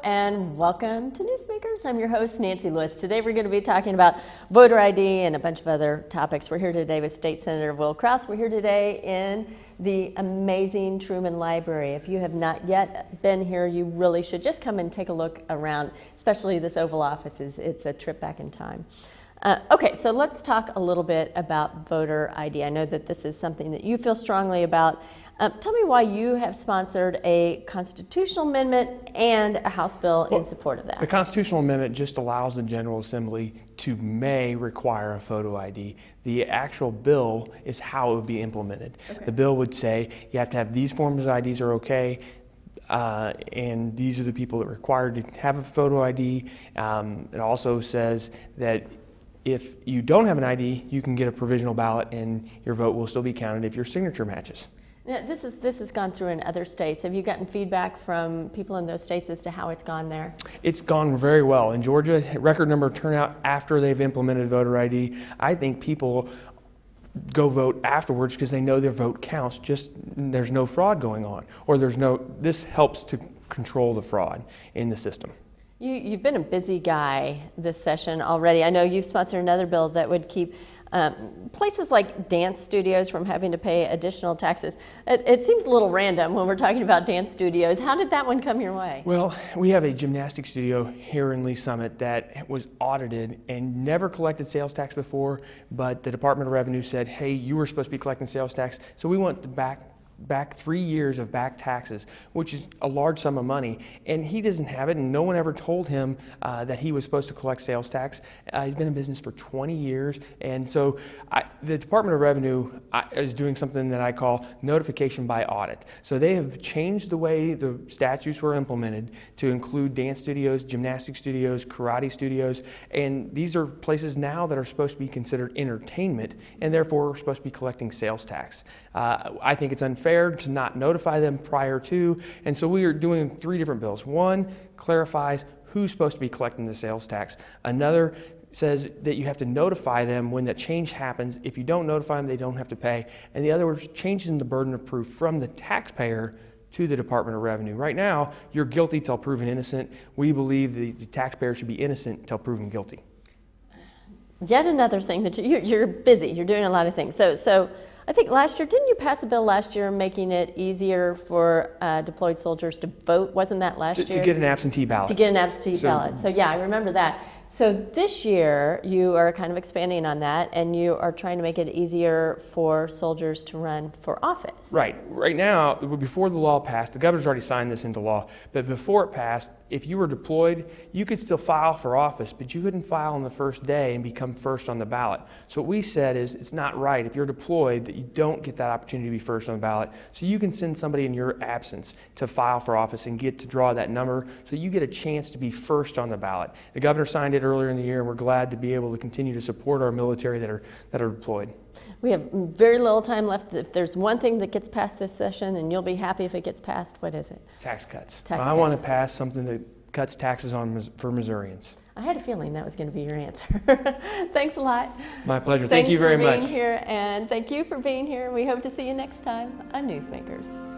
and welcome to Newsmakers. I'm your host, Nancy Lewis. Today we're going to be talking about voter ID and a bunch of other topics. We're here today with State Senator Will Kraus. We're here today in the amazing Truman Library. If you have not yet been here, you really should just come and take a look around, especially this Oval Office. It's a trip back in time. Okay, so let's talk a little bit about voter ID. I know that this is something that you feel strongly about. Tell me why you have sponsored a constitutional amendment and a House bill in support of that. The constitutional amendment just allows the General Assembly to may require a photo ID. The actual bill is how it would be implemented. Okay. The bill would say you have to have these forms of IDs are okay, and these are the people that are required to have a photo ID. It also says that if you don't have an ID, you can get a provisional ballot and your vote will still be counted if your signature matches. Now, this has gone through in other states. Have you gotten feedback from people in those states as to how it's gone there? It's gone very well. In Georgia, record number of turnout after they've implemented voter ID. I think people go vote afterwards because they know their vote counts. Just there's no fraud going on, or this helps to control the fraud in the system. You've been a busy guy this session already. I know you've sponsored another bill that would keep places like dance studios from having to pay additional taxes. It seems a little random when we're talking about dance studios. How did that one come your way? Well, we have a gymnastics studio here in Lee Summit that was audited and never collected sales tax before, but the Department of Revenue said, hey, you were supposed to be collecting sales tax, so we want back 3 years of back taxes, which is a large sum of money, and he doesn't have it, and no one ever told him that he was supposed to collect sales tax. He's been in business for 20 years, and so the Department of Revenue is doing something that I call notification by audit. So they have changed the way the statutes were implemented to include dance studios, gymnastic studios, karate studios, and these are places now that are supposed to be considered entertainment, and therefore are supposed to be collecting sales tax. I think it's unfair to not notify them prior to, and so we are doing 3 different bills. One clarifies who's supposed to be collecting the sales tax. Another says that you have to notify them when that change happens. If you don't notify them, they don't have to pay. And the other was changing the burden of proof from the taxpayer to the Department of Revenue. Right now, you're guilty till proven innocent. We believe the taxpayer should be innocent until proven guilty. Yet another thing that you're busy. You're doing a lot of things. So I think last year, didn't you pass a bill last year making it easier for deployed soldiers to vote? Wasn't that last year? To get an absentee ballot. To get an absentee ballot. So yeah, I remember that. So this year, you are kind of expanding on that, and you are trying to make it easier for soldiers to run for office. Right. Right now, before the law passed, the governor's already signed this into law, but before it passed, if you were deployed, you could still file for office, but you couldn't file on the first day and become first on the ballot. So what we said is it's not right if you're deployed that you don't get that opportunity to be first on the ballot. So you can send somebody in your absence to file for office and get to draw that number so you get a chance to be first on the ballot. The governor signed it earlier in the year, and we're glad to be able to continue to support our military that are deployed. We have very little time left. If there's one thing that gets passed this session, and you'll be happy if it gets passed, what is it? Tax cuts. I want to pass something that cuts taxes for Missourians. I had a feeling that was going to be your answer. Thanks a lot. My pleasure. Thank you very much. Thanks for being here, and thank you for being here. We hope to see you next time on Newsmakers.